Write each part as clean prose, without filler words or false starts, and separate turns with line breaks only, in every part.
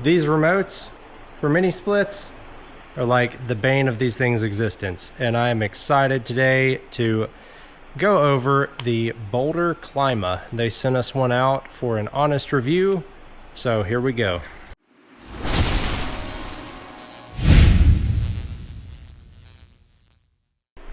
These remotes for mini splits are like the bane of these things' existence, and I am excited today to go over the Boldr Klima. They sent us one out for an honest review, so here we go.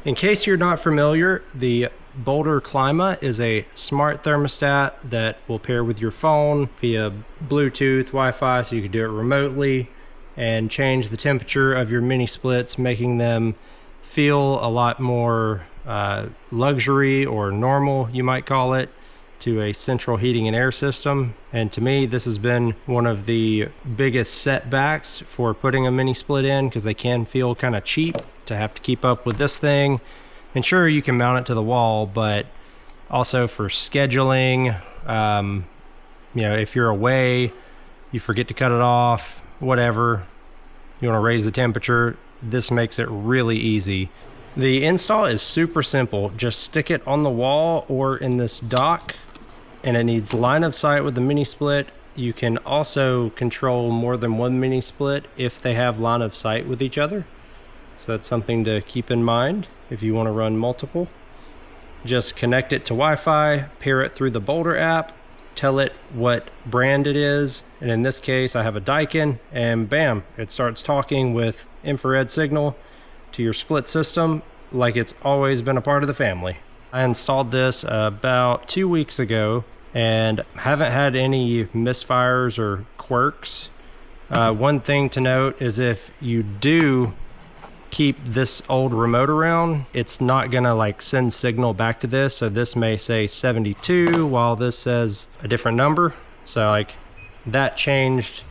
In case you're not familiar, the Boldr Klima is a smart thermostat that will pair with your phone via Bluetooth, Wi-Fi, so you can do it remotely and change the temperature of your mini splits, making them feel a lot more luxury or normal, you might call it, to a central heating and air system. And to me, this has been one of the biggest setbacks for putting a mini split in, because they can feel kind of cheap to have to keep up with this thing. And sure, you can mount it to the wall, but also for scheduling, you know, if you're away, you forget to cut it off, whatever, you want to raise the temperature, this makes it really easy. The install is super simple. Just stick it on the wall or in this dock, and it needs line of sight with the mini split. You can also control more than one mini split if they have line of sight with each other. So that's something to keep in mind if you want to run multiple. Just connect it to Wi-Fi, pair it through the Boldr app, tell it what brand it is, and in this case I have a Daikin, and bam, it starts talking with infrared signal to your split system like it's always been a part of the family. I installed this about 2 weeks ago and haven't had any misfires or quirks. One thing to note is if you do keep this old remote around, it's not gonna like send signal back to this. So this may say 72 while this says a different number. So like that changed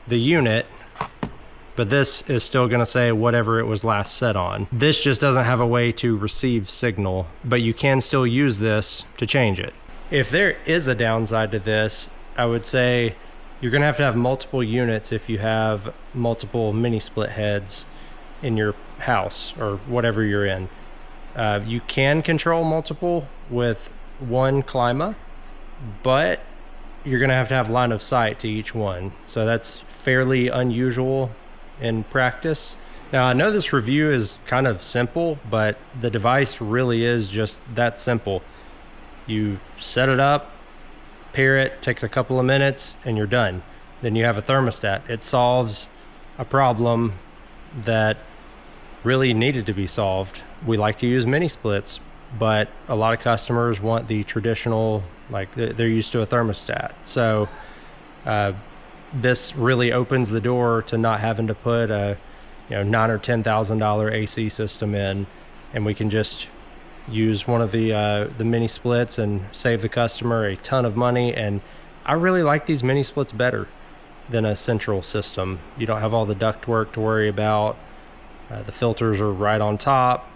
the unit, but this is still gonna say whatever it was last set on. This just doesn't have a way to receive signal, but you can still use this to change it. If there is a downside to this, I would say you're gonna have to have multiple units if you have multiple mini split heads in your house or whatever you're in. You can control multiple with one Klima, but you're gonna have to have line of sight to each one. So that's fairly unusual in practice. Now I know this review is kind of simple, but the device really is just that simple. You set it up, pair it, takes a couple of minutes, and you're done. Then you have a thermostat. It solves a problem that really needed to be solved. We like to use mini splits, but a lot of customers want the traditional, like they're used to a thermostat. So this really opens the door to not having to put a $9,000 or $10,000 AC system in, and we can just use one of the mini splits and save the customer a ton of money. And I really like these mini splits better than a central system. You don't have all the duct work to worry about. The filters are right on top.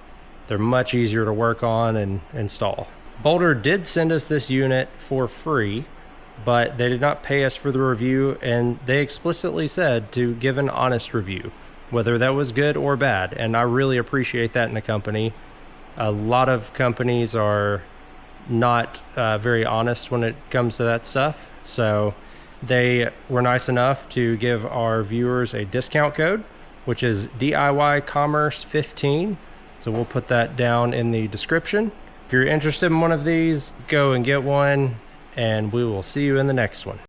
They're much easier to work on and install. Boldr did send us this unit for free, but they did not pay us for the review, and they explicitly said to give an honest review, whether that was good or bad, and I really appreciate that in a company. A lot of companies are not very honest when it comes to that stuff, so they were nice enough to give our viewers a discount code, which is DiyCommerce15. So we'll put that down in the description. If you're interested in one of these, go and get one, and we will see you in the next one.